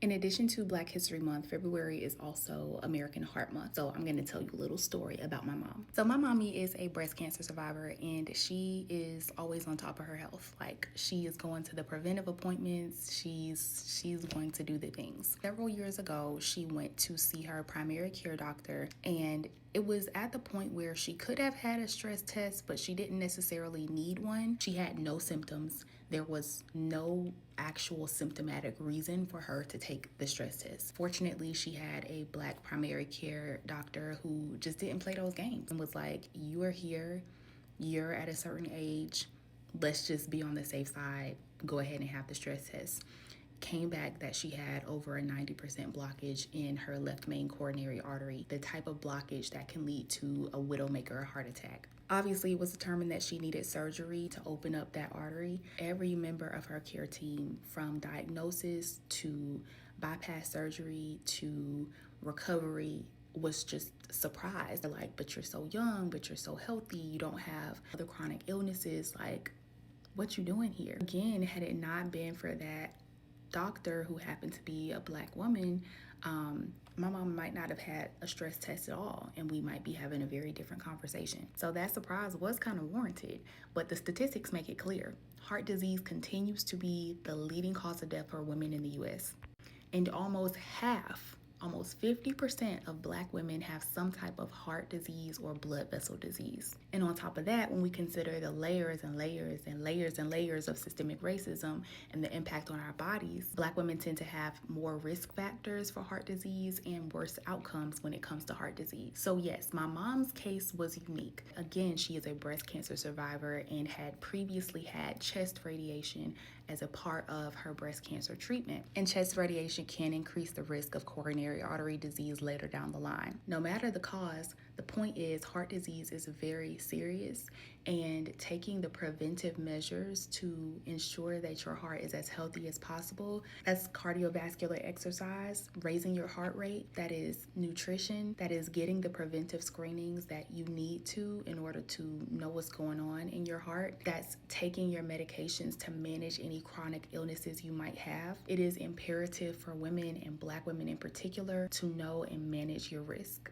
In addition to Black History Month, February is also American Heart Month. So I'm going to tell you a little story about my mom. So my mommy is a breast cancer survivor, and she is always on top of her health. Like, she is going to the preventive appointments. She's going to do the things. Several years ago, she went to see her primary care doctor, and it was at the point where she could have had a stress test, but she didn't necessarily need one. She had no symptoms. There was no actual symptomatic reason for her to take the stress test. Fortunately, she had a Black primary care doctor who just didn't play those games and was like, you are here, you're at a certain age, let's just be on the safe side, go ahead and have the stress test. Came back that she had over a 90% blockage in her left main coronary artery, the type of blockage that can lead to a widowmaker or heart attack. Obviously, it was determined that she needed surgery to open up that artery. Every member of her care team, from diagnosis to bypass surgery to recovery, was just surprised. They're like, but you're so young, but you're so healthy, you don't have other chronic illnesses, like, what you doing here? Again, had it not been for that doctor who happened to be a Black woman, my mom might not have had a stress test at all, and we might be having a very different conversation. So that surprise was kind of warranted, but the statistics make it clear. Heart disease continues to be the leading cause of death for women in the US. And almost 50% of Black women have some type of heart disease or blood vessel disease. And on top of that, when we consider the layers and layers and layers and layers of systemic racism and the impact on our bodies, Black women tend to have more risk factors for heart disease and worse outcomes when it comes to heart disease. So yes, my mom's case was unique. Again, she is a breast cancer survivor and had previously had chest radiation as a part of her breast cancer treatment. And chest radiation can increase the risk of coronary artery disease later down the line. No matter the cause, the point is heart disease is very serious, and taking the preventive measures to ensure that your heart is as healthy as possible, that's cardiovascular exercise, raising your heart rate, that is nutrition, that is getting the preventive screenings that you need to in order to know what's going on in your heart, that's taking your medications to manage any chronic illnesses you might have. It is imperative for women, and Black women in particular, to know and manage your risk.